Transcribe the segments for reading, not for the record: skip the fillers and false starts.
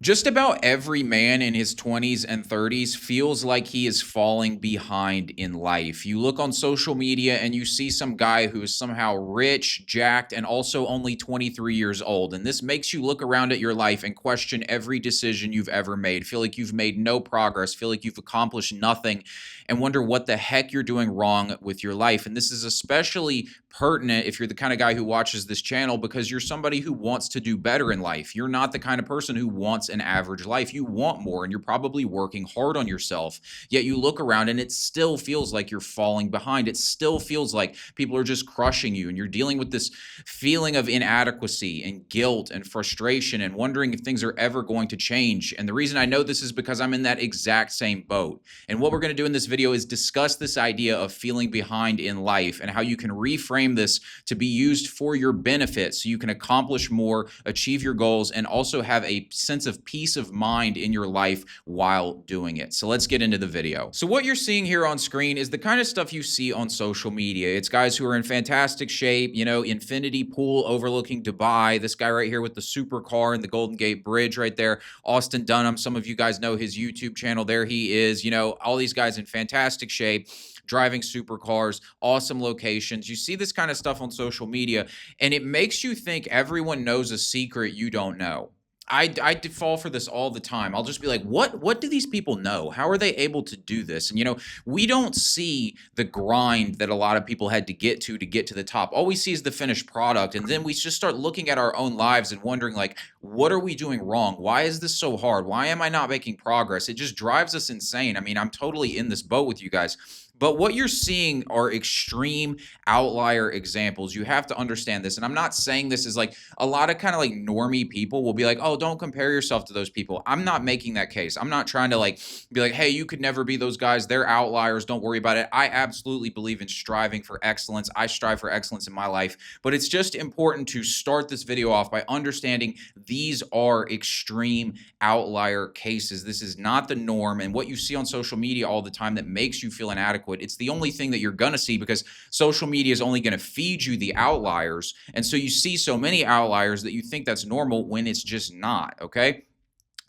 Just about every man in his 20s and 30s feels like he is falling behind in life. You look on social media and you see some guy who is somehow rich, jacked, and also only 23 years old. And this makes you look around at your life and question every decision you've ever made. Feel like you've made no progress, feel like you've accomplished nothing, and wonder what the heck you're doing wrong with your life. And this is especially pertinent if you're the kind of guy who watches this channel because you're somebody who wants to do better in life. You're not the kind of person who wants an average life. You want more, and you're probably working hard on yourself. Yet you look around and it still feels like you're falling behind. It still feels like people are just crushing you, and you're dealing with this feeling of inadequacy and guilt and frustration and wondering if things are ever going to change. And the reason I know this is because I'm in that exact same boat. And what we're going to do in this video is discuss this idea of feeling behind in life and how you can reframe this to be used for your benefit so you can accomplish more, achieve your goals, and also have a sense of peace of mind in your life while doing it. So let's get into the video. So what you're seeing here on screen is the kind of stuff you see on social media. It's guys who are in fantastic shape, you know, infinity pool overlooking Dubai. This guy right here with the supercar and the Golden Gate Bridge right there, Austin Dunham. Some of you guys know his YouTube channel. There he is. You know, all these guys in fantastic shape, driving supercars, awesome locations. You see this kind of stuff on social media, and it makes you think everyone knows a secret you don't know. I fall for this all the time. I'll just be like, what do these people know? How are they able to do this? And, you know, we don't see the grind that a lot of people had to get to the top. All we see is the finished product. And then we just start looking at our own lives and wondering, like, what are we doing wrong? Why is this so hard? Why am I not making progress? It just drives us insane. I mean, I'm totally in this boat with you guys. But what you're seeing are extreme outlier examples. You have to understand this. And I'm not saying this is like a lot of kind of like normie people will be like, oh, don't compare yourself to those people. I'm not making that case. I'm not trying to like be like, hey, you could never be those guys. They're outliers. Don't worry about it. I absolutely believe in striving for excellence. I strive for excellence in my life. But it's just important to start this video off by understanding these are extreme outlier cases. This is not the norm. And what you see on social media all the time that makes you feel inadequate, it's the only thing that you're going to see because social media is only going to feed you the outliers. And so you see so many outliers that you think that's normal when it's just not, okay?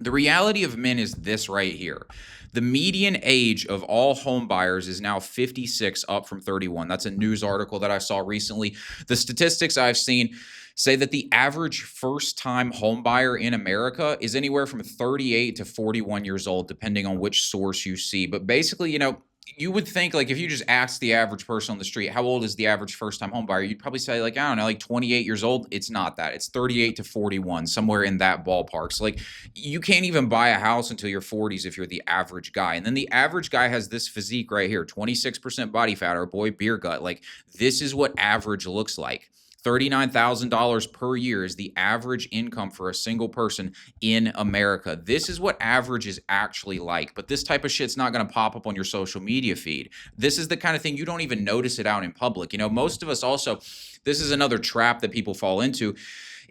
The reality of men is this right here. The median age of all home buyers is now 56, up from 31. That's a news article that I saw recently. The statistics I've seen say that the average first-time home buyer in America is anywhere from 38 to 41 years old, depending on which source you see. But basically, you know, you would think, like, if you just ask the average person on the street, how old is the average first-time home buyer? You'd probably say, like, I don't know, like 28 years old. It's not that. It's 38 to 41, somewhere in that ballpark. So, like, you can't even buy a house until your 40s if you're the average guy. And then the average guy has this physique right here, 26% body fat, or boy, beer gut. Like, this is what average looks like. $39,000 per year is the average income for a single person in America. This is what average is actually like. But this type of shit's not going to pop up on your social media feed. This is the kind of thing you don't even notice it out in public. You know, most of us also, this is another trap that people fall into,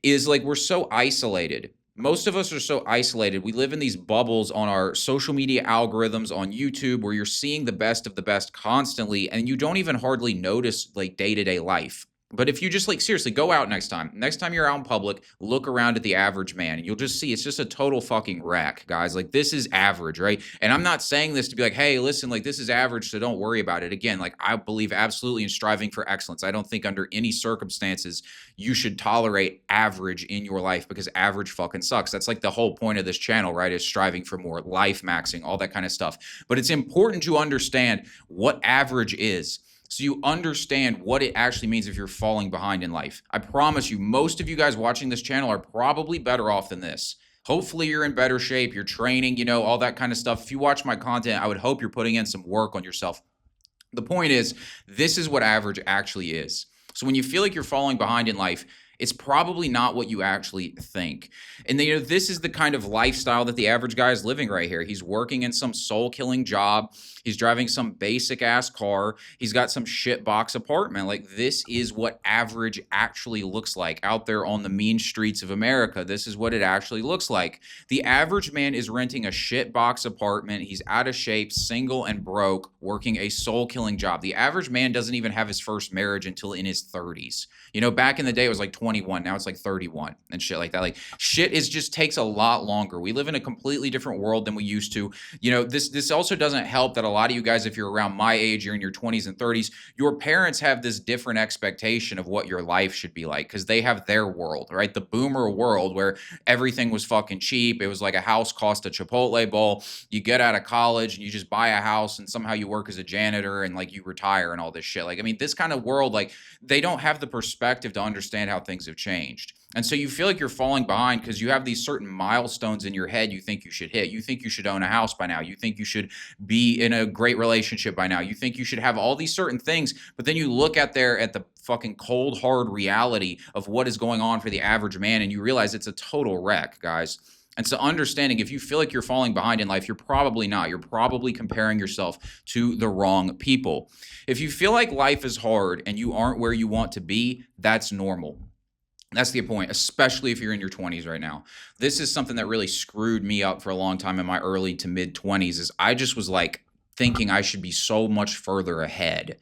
is like we're so isolated. Most of us are so isolated. We live in these bubbles on our social media algorithms on YouTube where you're seeing the best of the best constantly, and you don't even hardly notice like day-to-day life. But if you just like seriously go out next time you're out in public, look around at the average man and you'll just see it's just a total fucking wreck, guys. Like, this is average, right? And I'm not saying this to be like, hey, listen, like, this is average, so don't worry about it. Again, like, I believe absolutely in striving for excellence. I don't think under any circumstances you should tolerate average in your life because average fucking sucks. That's like the whole point of this channel, right? Is striving for more, life maxing, all that kind of stuff. But it's important to understand what average is, so you understand what it actually means if you're falling behind in life. I promise you, most of you guys watching this channel are probably better off than this. Hopefully you're in better shape, you're training, you know, all that kind of stuff. If you watch my content, I would hope you're putting in some work on yourself. The point is, this is what average actually is. So when you feel like you're falling behind in life, it's probably not what you actually think. And then, you know, this is the kind of lifestyle that the average guy is living right here. He's working in some soul-killing job. He's driving some basic-ass car. He's got some shitbox apartment. Like, this is what average actually looks like out there on the mean streets of America. This is what it actually looks like. The average man is renting a shitbox apartment. He's out of shape, single and broke, working a soul-killing job. The average man doesn't even have his first marriage until in his 30s. You know, back in the day, it was like 21. Now it's like 31 and shit like that. Like shit is just takes a lot longer. We live in a completely different world than we used to. You know, this also doesn't help that a lot of you guys, if you're around my age, you're in your 20s and 30s, your parents have this different expectation of what your life should be like because they have their world, right? The boomer world where everything was fucking cheap. It was like a house cost a Chipotle bowl. You get out of college and you just buy a house and somehow you work as a janitor and like you retire and all this shit. Like, I mean, this kind of world, like they don't have the perspective to understand how things have changed. And so you feel like you're falling behind because you have these certain milestones in your head you think you should hit. You think you should own a house by now. You think you should be in a great relationship by now. You think you should have all these certain things, but then you look at the fucking cold, hard reality of what is going on for the average man and you realize it's a total wreck, guys. And so understanding if you feel like you're falling behind in life, you're probably not. You're probably comparing yourself to the wrong people. If you feel like life is hard and you aren't where you want to be, that's normal. That's the point, especially if you're in your 20s right now. This is something that really screwed me up for a long time in my early to mid 20s is I just was like thinking I should be so much further ahead.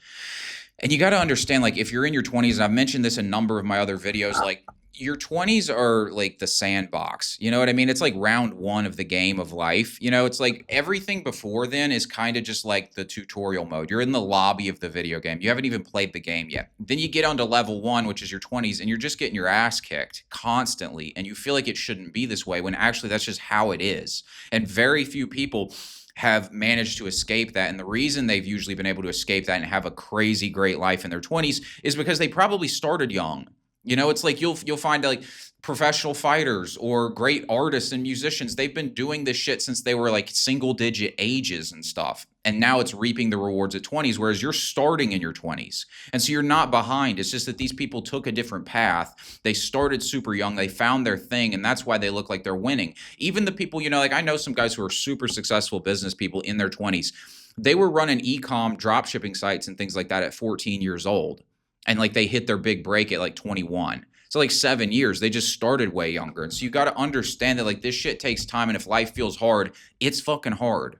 And you got to understand, like, if you're in your 20s, and I've mentioned this in a number of my other videos, like, your 20s are like the sandbox. You know what I mean? It's like round one of the game of life. You know, it's like everything before then is kind of just like the tutorial mode. You're in the lobby of the video game. You haven't even played the game yet. Then you get onto level one, which is your 20s, and you're just getting your ass kicked constantly. And you feel like it shouldn't be this way when actually that's just how it is. And very few people have managed to escape that. And the reason they've usually been able to escape that and have a crazy great life in their 20s is because they probably started young. You know, it's like you'll find like professional fighters or great artists and musicians. They've been doing this shit since they were like single digit ages and stuff. And now it's reaping the rewards at 20s, whereas you're starting in your 20s. And so you're not behind. It's just that these people took a different path. They started super young. They found their thing. And that's why they look like they're winning. Even the people, you know, like I know some guys who are super successful business people in their 20s. They were running e-com drop shipping sites and things like that at 14 years old. And like they hit their big break at like 21. So like 7 years, they just started way younger. And so you got to understand that like this shit takes time. And if life feels hard, it's fucking hard.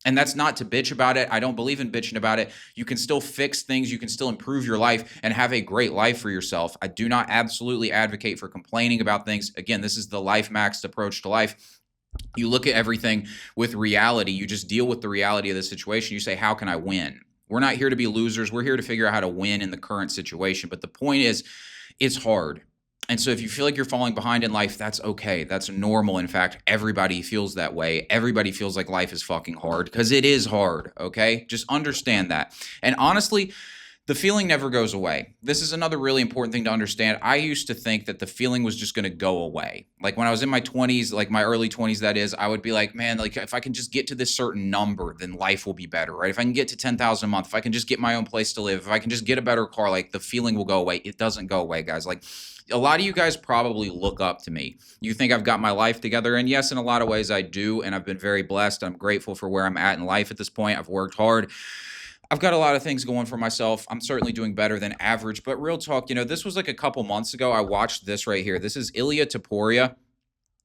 And that's not to bitch about it. I don't believe in bitching about it. You can still fix things. You can still improve your life and have a great life for yourself. I do not absolutely advocate for complaining about things. Again, this is the life maxed approach to life. You look at everything with reality. You just deal with the reality of the situation. You say, how can I win? We're not here to be losers. We're here to figure out how to win in the current situation. But the point is, it's hard. And so if you feel like you're falling behind in life, that's okay. That's normal. In fact, everybody feels that way. Everybody feels like life is fucking hard because it is hard, okay? Just understand that. And honestly, the feeling never goes away. This is another really important thing to understand. I used to think that the feeling was just going to go away. Like when I was in my 20s, like my early 20s, that is, I would be like, man, like if I can just get to this certain number, then life will be better, right? If I can get to 10,000 a month, if I can just get my own place to live, if I can just get a better car, like the feeling will go away. It doesn't go away, guys. Like a lot of you guys probably look up to me. You think I've got my life together. And yes, in a lot of ways I do. And I've been very blessed. I'm grateful for where I'm at in life at this point. I've worked hard. I've got a lot of things going for myself. I'm certainly doing better than average, but real talk, you know, this was like a couple months ago. I watched this right here. This is Ilia Topuria.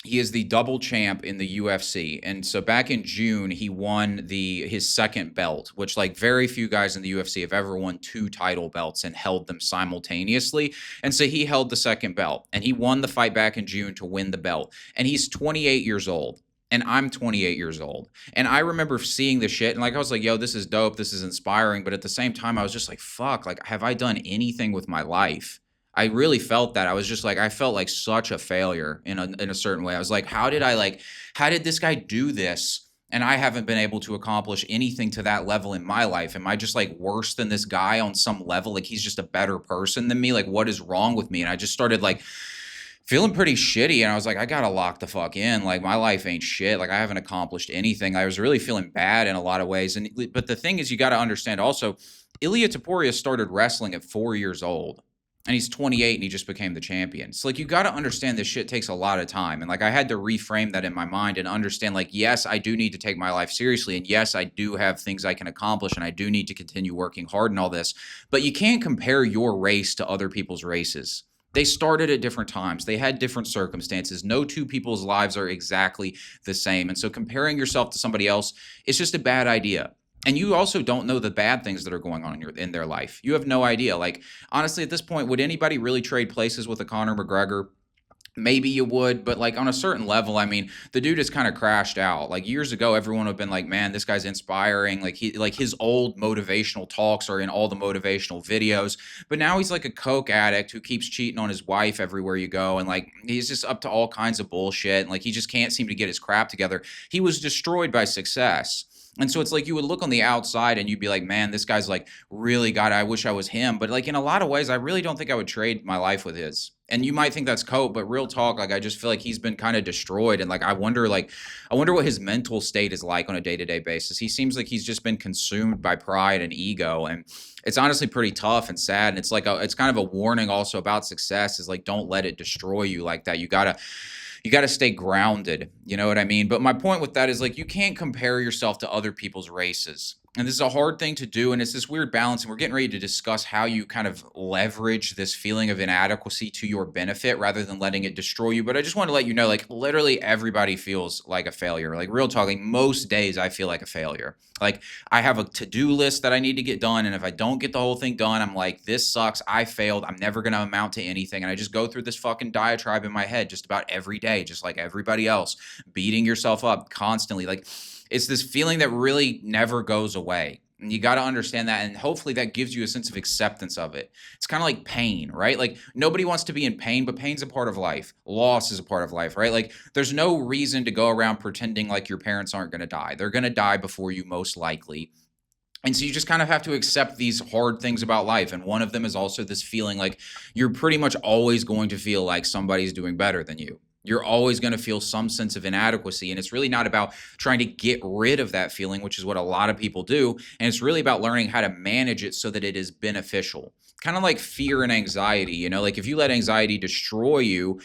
He is the double champ in the UFC. And so back in June, he won his second belt, which like very few guys in the UFC have ever won 2 title belts and held them simultaneously. And so he held the second belt and he won the fight back in June to win the belt. And he's 28 years old. And I'm 28 years old. And I remember seeing this shit and like I was like, yo, this is dope. This is inspiring. But at the same time, I was just like, fuck, like, have I done anything with my life? I really felt that. I was just like, I felt like such a failure in a certain way. I was like, how did this guy do this? And I haven't been able to accomplish anything to that level in my life. Am I just like worse than this guy on some level? Like he's just a better person than me? Like what is wrong with me? And I just started like feeling pretty shitty. And I was like, I gotta lock the fuck in. Like my life ain't shit. Like I haven't accomplished anything. I was really feeling bad in a lot of ways. But the thing is, you got to understand also, Ilia Topuria started wrestling at 4 years old. And he's 28 and he just became the champion. So like you got to understand this shit takes a lot of time. And like I had to reframe that in my mind and understand like, yes, I do need to take my life seriously. And yes, I do have things I can accomplish and I do need to continue working hard and all this. But you can't compare your race to other people's races. They started at different times. They had different circumstances. No two people's lives are exactly the same. And so comparing yourself to somebody else is just a bad idea. And you also don't know the bad things that are going on in their life. You have no idea. Like, honestly, at this point, would anybody really trade places with a Conor McGregor? Maybe you would, but like on a certain level, I mean, the dude has kind of crashed out. Like years ago, everyone would have been like, "Man, this guy's inspiring." Like his old motivational talks are in all the motivational videos. But now he's like a coke addict who keeps cheating on his wife everywhere you go, and like he's just up to all kinds of bullshit. And like he just can't seem to get his crap together. He was destroyed by success. And so it's like you would look on the outside and you'd be like, man, this guy's like really God, I wish I was him. But like in a lot of ways, I really don't think I would trade my life with his. And you might think that's cope, but real talk, like I just feel like he's been kind of destroyed. And I wonder what his mental state is like on a day-to-day basis. He seems like he's just been consumed by pride and ego. And it's honestly pretty tough and sad. And it's kind of a warning also about success is like, don't let it destroy you like that. You got to stay grounded. You know what I mean? But my point with that is like you can't compare yourself to other people's races. And this is a hard thing to do. And it's this weird balance. And we're getting ready to discuss how you kind of leverage this feeling of inadequacy to your benefit rather than letting it destroy you. But I just want to let you know, like, literally everybody feels like a failure. Like, real talk, like, most days I feel like a failure. Like, I have a to-do list that I need to get done. And if I don't get the whole thing done, I'm like, this sucks. I failed. I'm never going to amount to anything. And I just go through this fucking diatribe in my head just about every day, just like everybody else, beating yourself up constantly. Like, it's this feeling that really never goes away. And you got to understand that. And hopefully that gives you a sense of acceptance of it. It's kind of like pain, right? Like nobody wants to be in pain, but pain's a part of life. Loss is a part of life, right? Like there's no reason to go around pretending like your parents aren't going to die. They're going to die before you, most likely. And so you just kind of have to accept these hard things about life. And one of them is also this feeling like you're pretty much always going to feel like somebody's doing better than you. You're always going to feel some sense of inadequacy. And it's really not about trying to get rid of that feeling, which is what a lot of people do. And it's really about learning how to manage it so that it is beneficial. Kind of like fear and anxiety, like if you let anxiety destroy you,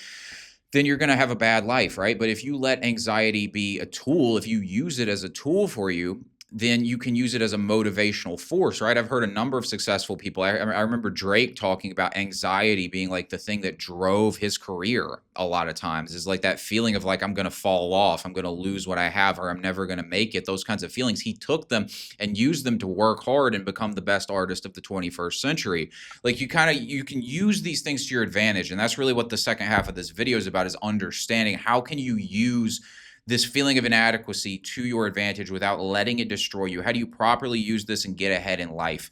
then you're going to have a bad life, right? But if you let anxiety be a tool, if you use it as a tool for you, then you can use it as a motivational force, right? I've heard a number of successful people. I remember Drake talking about anxiety being like the thing that drove his career a lot of times, is like that feeling of like, I'm going to fall off, I'm going to lose what I have, or I'm never going to make it. Those kinds of feelings. He took them and used them to work hard and become the best artist of the 21st century. Like you can use these things to your advantage. And that's really what the second half of this video is about, is understanding how can you use this feeling of inadequacy to your advantage without letting it destroy you. How do you properly use this and get ahead in life?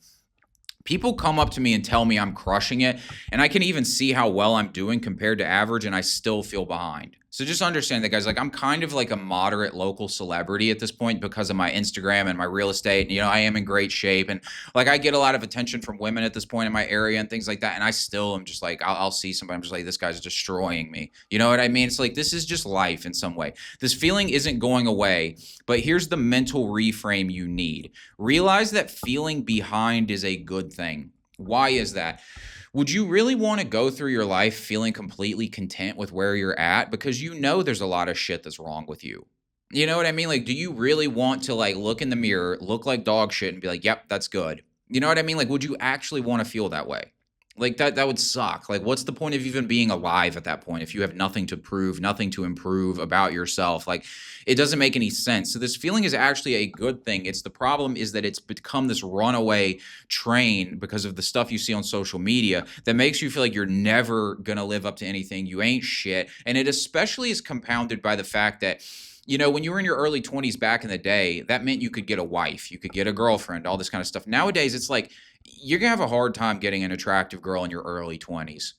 People come up to me and tell me I'm crushing it, and I can even see how well I'm doing compared to average, and I still feel behind. So just understand that, guys, like I'm kind of like a moderate local celebrity at this point because of my Instagram and my real estate. And, I am in great shape. And like I get a lot of attention from women at this point in my area and things like that. And I still am just like, I'll see somebody, I'm just like, this guy's destroying me. You know what I mean? It's like, this is just life in some way. This feeling isn't going away, but here's the mental reframe you need. Realize that feeling behind is a good thing. Why is that? Would you really want to go through your life feeling completely content with where you're at? Because there's a lot of shit that's wrong with you. You know what I mean? Like, do you really want to like look in the mirror, look like dog shit and be like, yep, that's good. You know what I mean? Like, would you actually want to feel that way? Like that would suck. Like, what's the point of even being alive at that point if you have nothing to prove, nothing to improve about yourself? Like, it doesn't make any sense. So this feeling is actually a good thing. It's the problem is that it's become this runaway train because of the stuff you see on social media that makes you feel like you're never gonna live up to anything. You ain't shit. And it especially is compounded by the fact that when you were in your early 20s back in the day, that meant you could get a wife, you could get a girlfriend, all this kind of stuff. Nowadays, it's like you're going to have a hard time getting an attractive girl in your early 20s.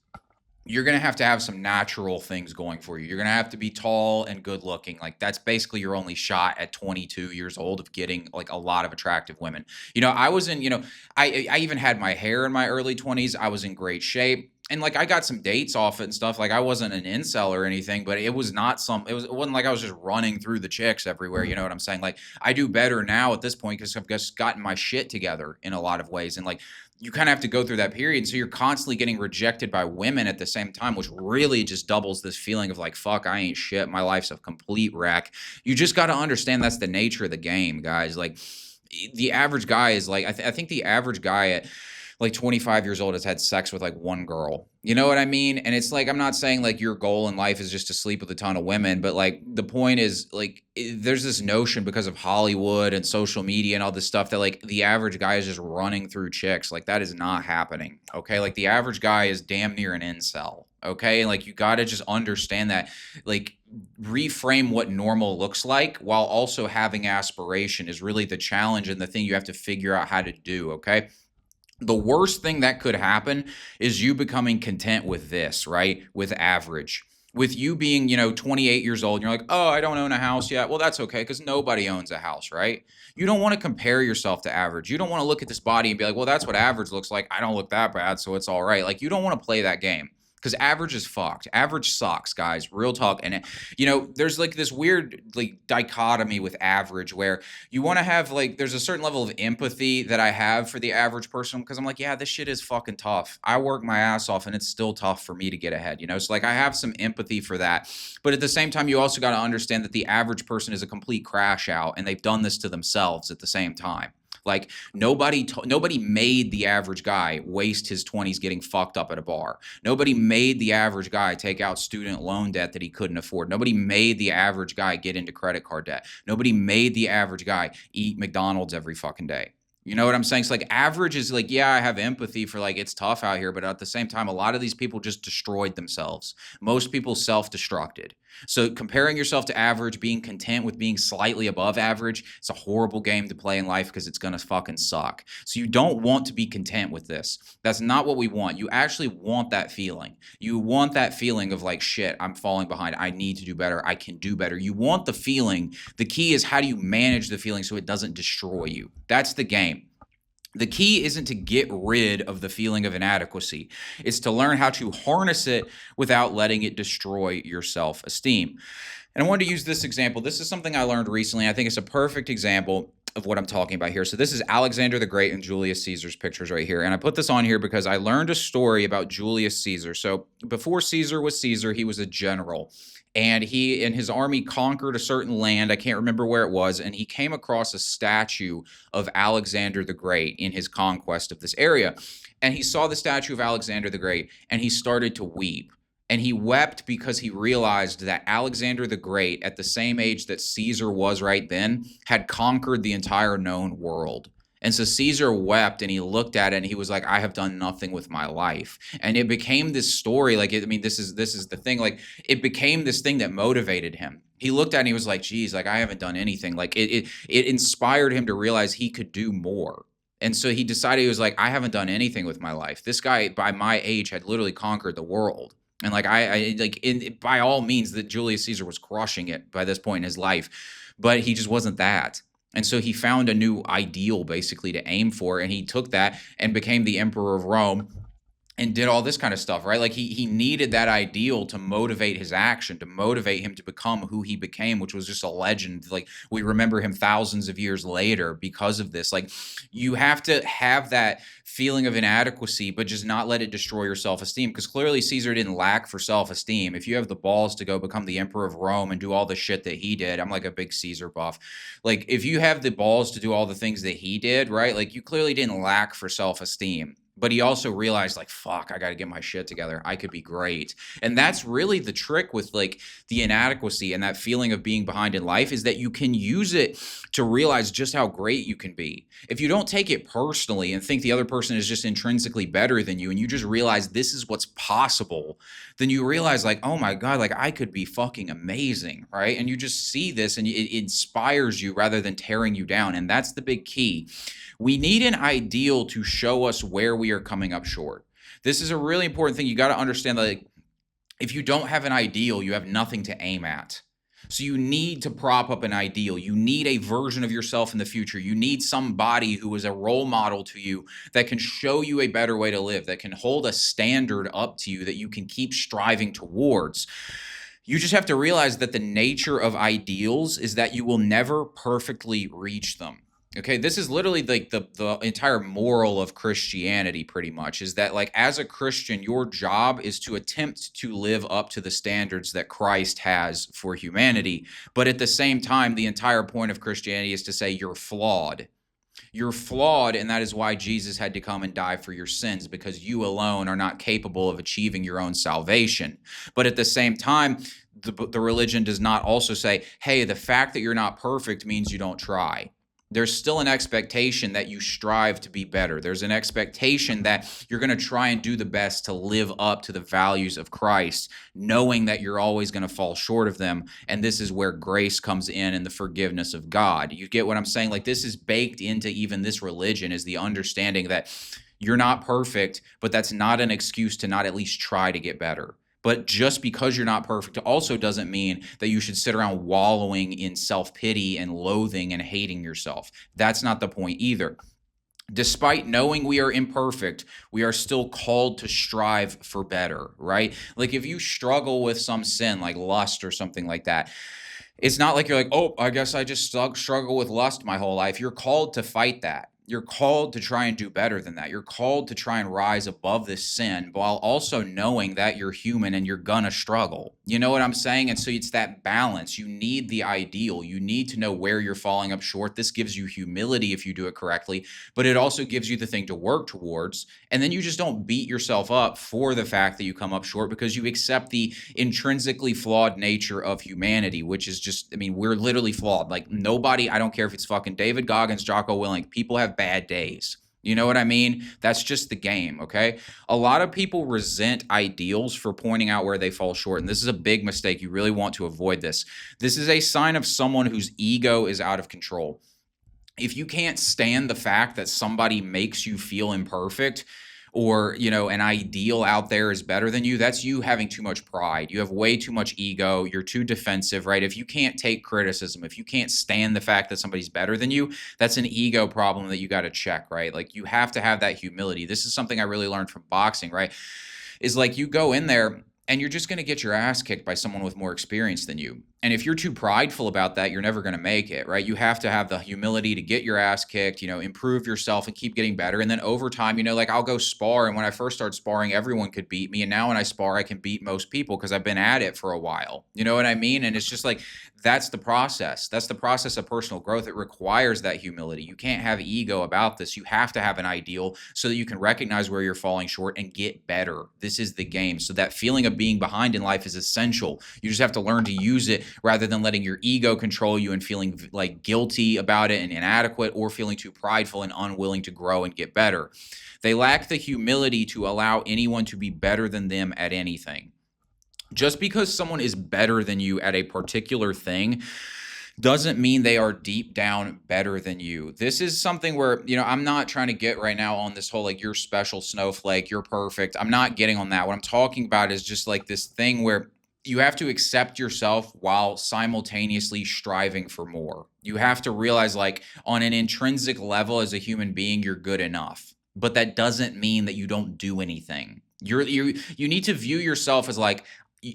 You're going to have some natural things going for you. You're going to have to be tall and good looking. Like that's basically your only shot at 22 years old of getting like a lot of attractive women. I was in, I even had my hair in my early 20s. I was in great shape. And like I got some dates off it and stuff. Like I wasn't an incel or anything, but it wasn't like I was just running through the chicks everywhere. You know what I'm saying? Like I do better now at this point because I've just gotten my shit together in a lot of ways. And like you kind of have to go through that period. And so you're constantly getting rejected by women at the same time, which really just doubles this feeling of like, fuck, I ain't shit. My life's a complete wreck. You just got to understand that's the nature of the game, guys. Like the average guy is like, I think the average guy at like 25 years old has had sex with like one girl. You know what I mean? And it's like, I'm not saying like your goal in life is just to sleep with a ton of women, but like the point is like there's this notion because of Hollywood and social media and all this stuff that like the average guy is just running through chicks. Like that is not happening. Okay. Like the average guy is damn near an incel. Okay. Like you got to just understand that, like, reframe what normal looks like while also having aspiration is really the challenge and the thing you have to figure out how to do. Okay. The worst thing that could happen is you becoming content with this, right? With average. With you being, 28 years old, and you're like, oh, I don't own a house yet. Well, that's okay because nobody owns a house, right? You don't want to compare yourself to average. You don't want to look at this body and be like, well, that's what average looks like. I don't look that bad, so it's all right. Like, you don't want to play that game because average is fucked. Average sucks, guys. Real talk. And, there's like this weird like dichotomy with average where you want to have like, there's a certain level of empathy that I have for the average person because I'm like, yeah, this shit is fucking tough. I work my ass off and it's still tough for me to get ahead, So like I have some empathy for that. But at the same time, you also got to understand that the average person is a complete crash out and they've done this to themselves at the same time. Like nobody made the average guy waste his 20s getting fucked up at a bar. Nobody made the average guy take out student loan debt that he couldn't afford. Nobody made the average guy get into credit card debt. Nobody made the average guy eat McDonald's every fucking day. You know what I'm saying? It's like average is like, yeah, I have empathy for like it's tough out here, but at the same time, a lot of these people just destroyed themselves. Most people self-destructed. So comparing yourself to average, being content with being slightly above average, it's a horrible game to play in life because it's gonna fucking suck. So you don't want to be content with this. That's not what we want. You actually want that feeling. You want that feeling of like, shit, I'm falling behind. I need to do better. I can do better. You want the feeling. The key is how do you manage the feeling so it doesn't destroy you? That's the game. The key isn't to get rid of the feeling of inadequacy. It's to learn how to harness it without letting it destroy your self-esteem. And I wanted to use this example. This is something I learned recently. I think it's a perfect example of what I'm talking about here. So this is Alexander the Great and Julius Caesar's pictures right here. And I put this on here because I learned a story about Julius Caesar. So before Caesar was Caesar, he was a general. And he and his army conquered a certain land. I can't remember where it was. And he came across a statue of Alexander the Great in his conquest of this area. And he saw the statue of Alexander the Great and he started to weep. And he wept because he realized that Alexander the Great, at the same age that Caesar was right then, had conquered the entire known world. And so Caesar wept and he looked at it and he was like, I have done nothing with my life. And it became this story. Like, this is the thing. Like, it became this thing that motivated him. He looked at it and he was like, geez, like I haven't done anything. Like it inspired him to realize he could do more. And so he decided, he was like, I haven't done anything with my life. This guy by my age had literally conquered the world. And like, by all means that Julius Caesar was crushing it by this point in his life, but he just wasn't that. And so he found a new ideal basically to aim for. And he took that and became the emperor of Rome and did all this kind of stuff, right? Like he needed that ideal to motivate his action, to motivate him to become who he became, which was just a legend. Like we remember him thousands of years later because of this. Like you have to have that feeling of inadequacy, but just not let it destroy your self-esteem. Because clearly Caesar didn't lack for self-esteem. If you have the balls to go become the emperor of Rome and do all the shit that he did, I'm like a big Caesar buff. Like if you have the balls to do all the things that he did, right? Like you clearly didn't lack for self-esteem. But he also realized like, fuck, I got to get my shit together. I could be great. And that's really the trick with like the inadequacy and that feeling of being behind in life is that you can use it to realize just how great you can be. If you don't take it personally and think the other person is just intrinsically better than you and you just realize this is what's possible, then you realize like, oh my God, like I could be fucking amazing, right? And you just see this and it inspires you rather than tearing you down. And that's the big key. We need an ideal to show us where we are coming up short. This is a really important thing. You got to understand that like, if you don't have an ideal, you have nothing to aim at. So you need to prop up an ideal. You need a version of yourself in the future. You need somebody who is a role model to you that can show you a better way to live, that can hold a standard up to you that you can keep striving towards. You just have to realize that the nature of ideals is that you will never perfectly reach them. Okay, this is literally like the entire moral of Christianity pretty much is that like as a Christian, your job is to attempt to live up to the standards that Christ has for humanity. But at the same time, the entire point of Christianity is to say you're flawed. You're flawed, and that is why Jesus had to come and die for your sins, because you alone are not capable of achieving your own salvation. But at the same time, the religion does not also say, hey, the fact that you're not perfect means you don't try. There's still an expectation that you strive to be better. There's an expectation that you're going to try and do the best to live up to the values of Christ, knowing that you're always going to fall short of them. And this is where grace comes in and the forgiveness of God. You get what I'm saying? Like, this is baked into even this religion, is the understanding that you're not perfect, but that's not an excuse to not at least try to get better. But just because you're not perfect also doesn't mean that you should sit around wallowing in self-pity and loathing and hating yourself. That's not the point either. Despite knowing we are imperfect, we are still called to strive for better, right? Like, if you struggle with some sin like lust or something like that, it's not like you're like, oh, I guess I just struggle with lust my whole life. You're called to fight that. You're called to try and do better than that. You're called to try and rise above this sin while also knowing that you're human and you're gonna struggle. You know what I'm saying? And so it's that balance. You need the ideal. You need to know where you're falling up short. This gives you humility if you do it correctly, but it also gives you the thing to work towards. And then you just don't beat yourself up for the fact that you come up short, because you accept the intrinsically flawed nature of humanity, which is just, I mean, we're literally flawed. Like, nobody, I don't care if it's fucking David Goggins, Jocko Willink, people have bad days. You know what I mean? That's just the game, okay? A lot of people resent ideals for pointing out where they fall short, and this is a big mistake. You really want to avoid this. This is a sign of someone whose ego is out of control. If you can't stand the fact that somebody makes you feel imperfect, or, you know, an ideal out there is better than you, that's you having too much pride. You have way too much ego. You're too defensive, right? If you can't take criticism, if you can't stand the fact that somebody's better than you, that's an ego problem that you got to check, right? Like, you have to have that humility. This is something I really learned from boxing, right? Is like, you go in there and you're just going to get your ass kicked by someone with more experience than you. And if you're too prideful about that, you're never going to make it, right? You have to have the humility to get your ass kicked, you know, improve yourself and keep getting better. And then over time, you know, like, I'll go spar. And when I first started sparring, everyone could beat me. And now when I spar, I can beat most people because I've been at it for a while. You know what I mean? And it's just like, that's the process. That's the process of personal growth. It requires that humility. You can't have ego about this. You have to have an ideal so that you can recognize where you're falling short and get better. This is the game. So that feeling of being behind in life is essential. You just have to learn to use it rather than letting your ego control you and feeling like guilty about it and inadequate, or feeling too prideful and unwilling to grow and get better. They lack the humility to allow anyone to be better than them at anything. Just because someone is better than you at a particular thing doesn't mean they are deep down better than you. This is something where, you know, I'm not trying to get right now on this whole, like, you're special snowflake, you're perfect. I'm not getting on that. What I'm talking about is just like this thing where you have to accept yourself while simultaneously striving for more. You have to realize, like, on an intrinsic level as a human being, you're good enough. But that doesn't mean that you don't do anything. You need to view yourself as like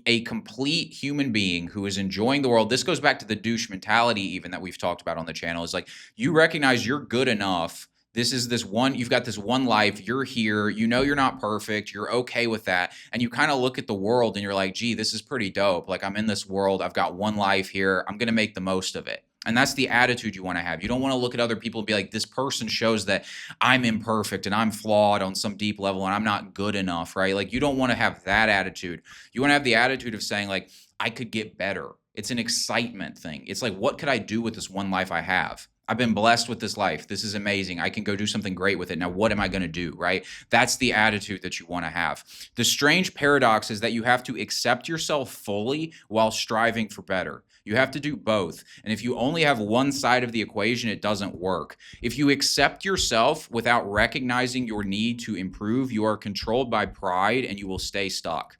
a complete human being who is enjoying the world. This goes back to the douche mentality even that we've talked about on the channel. Is like, you recognize you're good enough. You've got this one life, you're here, you know you're not perfect, you're okay with that. And you kind of look at the world and you're like, gee, this is pretty dope. Like, I'm in this world, I've got one life here, I'm going to make the most of it. And that's the attitude you want to have. You don't want to look at other people and be like, this person shows that I'm imperfect and I'm flawed on some deep level and I'm not good enough, right? Like, you don't want to have that attitude. You want to have the attitude of saying, like, I could get better. It's an excitement thing. It's like, what could I do with this one life I have? I've been blessed with this life. This is amazing. I can go do something great with it. Now, what am I going to do, right? That's the attitude that you want to have. The strange paradox is that you have to accept yourself fully while striving for better. You have to do both. And if you only have one side of the equation, it doesn't work. If you accept yourself without recognizing your need to improve, you are controlled by pride and you will stay stuck.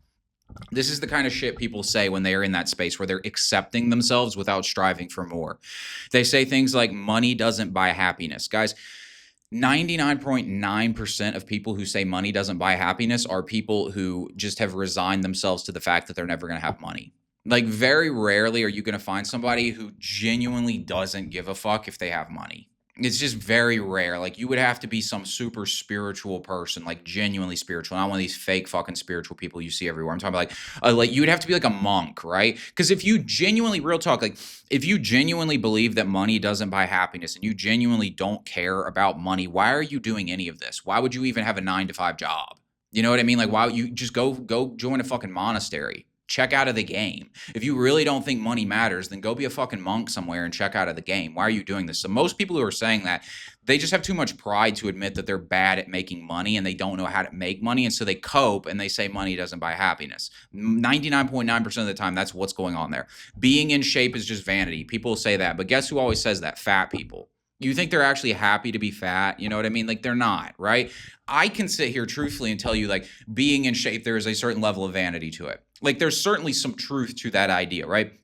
This is the kind of shit people say when they are in that space where they're accepting themselves without striving for more. They say things like, money doesn't buy happiness. Guys, 99.9% of people who say money doesn't buy happiness are people who just have resigned themselves to the fact that they're never going to have money. Like, very rarely are you going to find somebody who genuinely doesn't give a fuck if they have money. It's just very rare. Like, you would have to be some super spiritual person, like genuinely spiritual, not one of these fake fucking spiritual people you see everywhere. I'm talking about like you would have to be like a monk, right? Because if you genuinely, real talk, like if you genuinely believe that money doesn't buy happiness and you genuinely don't care about money, why are you doing any of this? Why would you even have a 9 to 5 job? You know what I mean? Like, why would you just go join a fucking monastery? Check out of the game. If you really don't think money matters, then go be a fucking monk somewhere and check out of the game. Why are you doing this? So most people who are saying that, they just have too much pride to admit that they're bad at making money and they don't know how to make money. And so they cope and they say money doesn't buy happiness. 99.9% of the time, that's what's going on there. Being in shape is just vanity. People say that. But guess who always says that? Fat people. You think they're actually happy to be fat? You know what I mean? Like, they're not, right? I can sit here truthfully and tell you, like, being in shape, there is a certain level of vanity to it. Like, there's certainly some truth to that idea, right?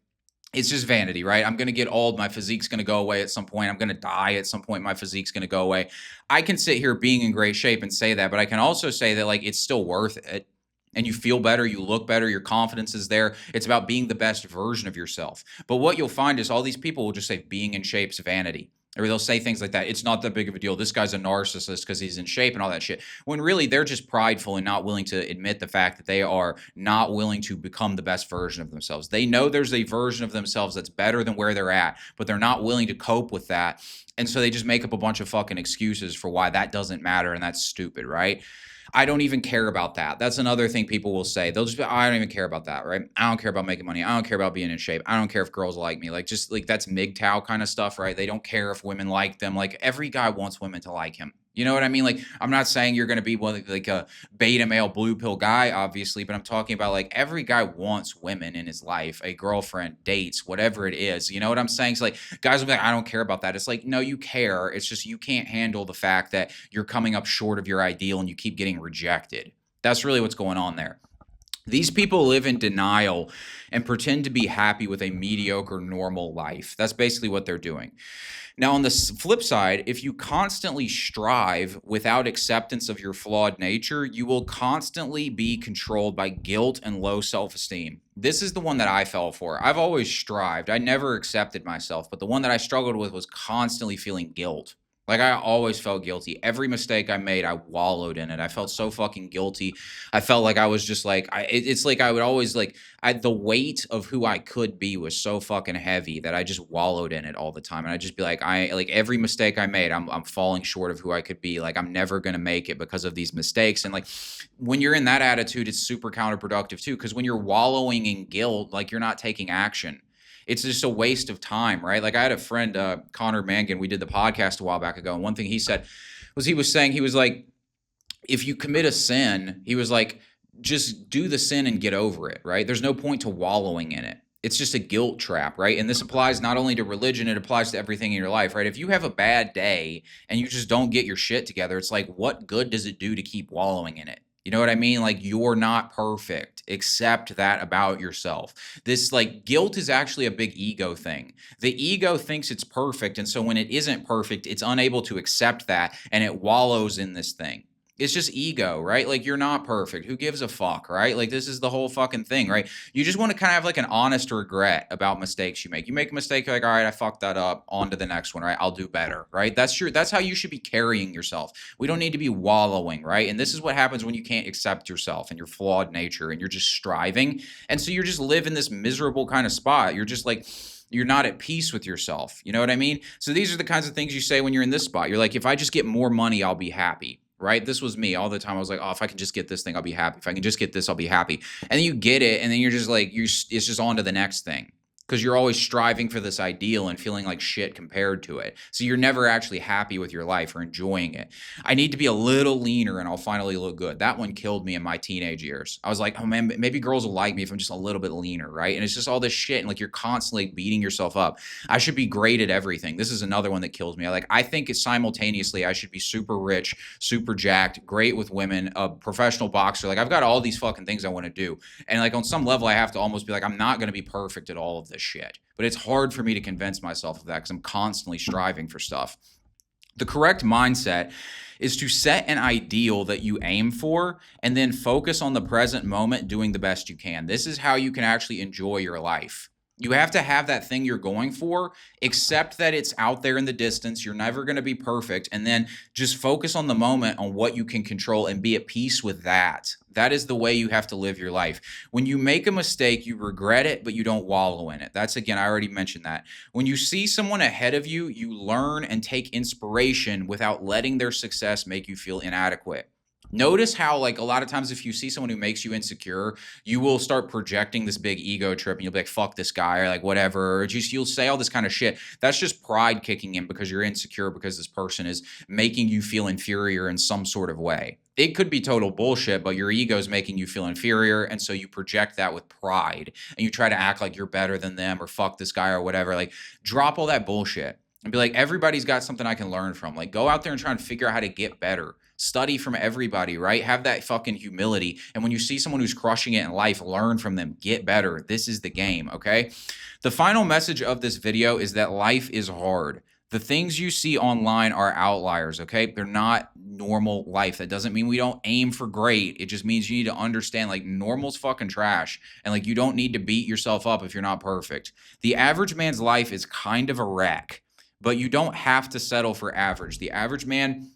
It's just vanity, right? I'm going to get old. My physique's going to go away at some point. I'm going to die at some point. My physique's going to go away. I can sit here being in great shape and say that, but I can also say that, like, it's still worth it. And you feel better, you look better, your confidence is there. It's about being the best version of yourself. But what you'll find is all these people will just say being in shape's vanity. Or they'll say things like that. It's not that big of a deal. This guy's a narcissist because he's in shape and all that shit. When really they're just prideful and not willing to admit the fact that they are not willing to become the best version of themselves. They know there's a version of themselves that's better than where they're at, but they're not willing to cope with that. And so they just make up a bunch of fucking excuses for why that doesn't matter, and that's stupid, right? I don't even care about that. That's another thing people will say. They'll just be, I don't even care about that, right? I don't care about making money. I don't care about being in shape. I don't care if girls like me. Like, just like, that's MGTOW kind of stuff, right? They don't care if women like them. Like, every guy wants women to like him. You know what I mean? Like, I'm not saying you're going to be one like a beta male blue pill guy, obviously, but I'm talking about, like, every guy wants women in his life, a girlfriend, dates, whatever it is. You know what I'm saying? So, like, guys will be like, I don't care about that. It's like, no, you care. It's just you can't handle the fact that you're coming up short of your ideal and you keep getting rejected. That's really what's going on there. These people live in denial and pretend to be happy with a mediocre, normal life. That's basically what they're doing. Now, on the flip side, if you constantly strive without acceptance of your flawed nature, you will constantly be controlled by guilt and low self-esteem. This is the one that I fell for. I've always strived. I never accepted myself, but the one that I struggled with was constantly feeling guilt. Like, I always felt guilty. Every mistake I made, I wallowed in it. I felt so fucking guilty. I felt like I was just like, it's like I would always like, the weight of who I could be was so fucking heavy that I just wallowed in it all the time. And I'd just be like, like every mistake I made, I'm falling short of who I could be. Like, I'm never going to make it because of these mistakes. And like, when you're in that attitude, it's super counterproductive too. Because when you're wallowing in guilt, like, you're not taking action. It's just a waste of time, right? Like, I had a friend, Connor Mangan, we did the podcast a while back ago, and one thing he said was, he was saying, he was like, if you commit a sin, he was like, just do the sin and get over it, right? There's no point to wallowing in it. It's just a guilt trap, right? And this applies not only to religion, it applies to everything in your life, right? If you have a bad day and you just don't get your shit together, it's like, what good does it do to keep wallowing in it? You know what I mean? Like, you're not perfect. Accept that about yourself. This, like, guilt is actually a big ego thing. The ego thinks it's perfect, and so when it isn't perfect, it's unable to accept that, and it wallows in this thing. It's just ego, right? Like, you're not perfect. Who gives a fuck, right? Like, this is the whole fucking thing, right? You just want to kind of have like an honest regret about mistakes you make. You make a mistake, you're like, all right, I fucked that up. On to the next one, right? I'll do better, right? That's true. That's how you should be carrying yourself. We don't need to be wallowing, right? And this is what happens when you can't accept yourself and your flawed nature and you're just striving. And so you're just living this miserable kind of spot. You're just like, you're not at peace with yourself. You know what I mean? So these are the kinds of things you say when you're in this spot. You're like, if I just get more money, I'll be happy. Right? This was me all the time. I was like, oh, if I can just get this thing, I'll be happy. If I can just get this, I'll be happy. And then you get it, and then you're just like, it's just on to the next thing. Because you're always striving for this ideal and feeling like shit compared to it. So you're never actually happy with your life or enjoying it. I need to be a little leaner and I'll finally look good. That one killed me in my teenage years. I was like, oh man, maybe girls will like me if I'm just a little bit leaner, right? And it's just all this shit, and like, you're constantly beating yourself up. I should be great at everything. This is another one that kills me. I think it's simultaneously, I should be super rich, super jacked, great with women, a professional boxer. Like, I've got all these fucking things I want to do. And like, on some level, I have to almost be like, I'm not going to be perfect at all of this shit. But it's hard for me to convince myself of that because I'm constantly striving for stuff. The correct mindset is to set an ideal that you aim for and then focus on the present moment doing the best you can. This is how you can actually enjoy your life. You have to have that thing you're going for, accept that it's out there in the distance. You're never going to be perfect. And then just focus on the moment, on what you can control, and be at peace with that. That is the way you have to live your life. When you make a mistake, you regret it, but you don't wallow in it. That's, again, I already mentioned that. When you see someone ahead of you, you learn and take inspiration without letting their success make you feel inadequate. Notice how, like, a lot of times if you see someone who makes you insecure, you will start projecting this big ego trip and you'll be like, fuck this guy, or like whatever, or just you'll say all this kind of shit. That's just pride kicking in because you're insecure because this person is making you feel inferior in some sort of way. It could be total bullshit, but your ego is making you feel inferior. And so you project that with pride and you try to act like you're better than them, or fuck this guy or whatever. Like, drop all that bullshit and be like, everybody's got something I can learn from. Like, go out there and try and figure out how to get better. Study from everybody, right? Have that fucking humility. And when you see someone who's crushing it in life, learn from them, get better. This is the game, okay? The final message of this video is that life is hard. The things you see online are outliers, okay? They're not normal life. That doesn't mean we don't aim for great. It just means you need to understand, like, normal's fucking trash. And, like, you don't need to beat yourself up if you're not perfect. The average man's life is kind of a wreck, but you don't have to settle for average. The average man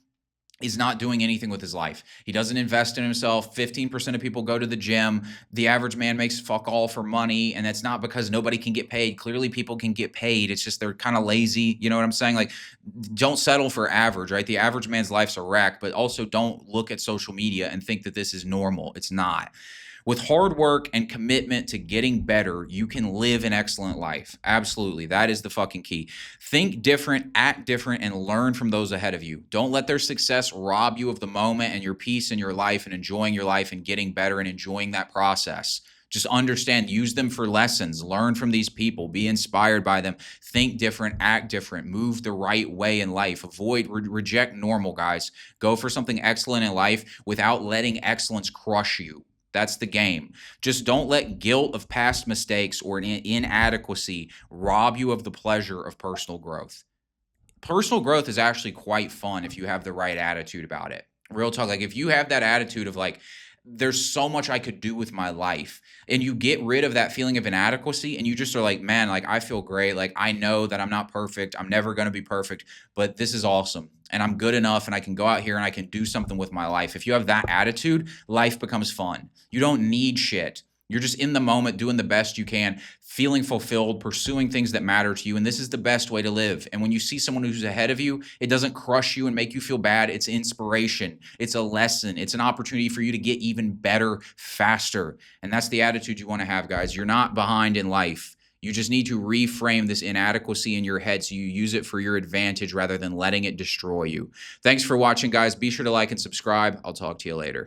is not doing anything with his life. He doesn't invest in himself. 15% of people go to the gym. The average man makes fuck all for money, and that's not because nobody can get paid. Clearly people can get paid. It's just they're kind of lazy. You know what I'm saying? Like, don't settle for average, right? The average man's life's a wreck, but also don't look at social media and think that this is normal. It's not. With hard work and commitment to getting better, you can live an excellent life. Absolutely. That is the fucking key. Think different, act different, and learn from those ahead of you. Don't let their success rob you of the moment and your peace in your life and enjoying your life and getting better and enjoying that process. Just understand, use them for lessons, learn from these people, be inspired by them, think different, act different, move the right way in life, reject normal, guys. Go for something excellent in life without letting excellence crush you. That's the game. Just don't let guilt of past mistakes or inadequacy rob you of the pleasure of personal growth. Personal growth is actually quite fun if you have the right attitude about it. Real talk, like, if you have that attitude of like, there's so much I could do with my life, and you get rid of that feeling of inadequacy and you just are like, man, like, I feel great. Like, I know that I'm not perfect. I'm never going to be perfect, but this is awesome. And I'm good enough and I can go out here and I can do something with my life. If you have that attitude, life becomes fun. You don't need shit. You're just in the moment, doing the best you can, feeling fulfilled, pursuing things that matter to you. And this is the best way to live. And when you see someone who's ahead of you, it doesn't crush you and make you feel bad. It's inspiration. It's a lesson. It's an opportunity for you to get even better faster. And that's the attitude you want to have, guys. You're not behind in life. You just need to reframe this inadequacy in your head so you use it for your advantage rather than letting it destroy you. Thanks for watching, guys. Be sure to like and subscribe. I'll talk to you later.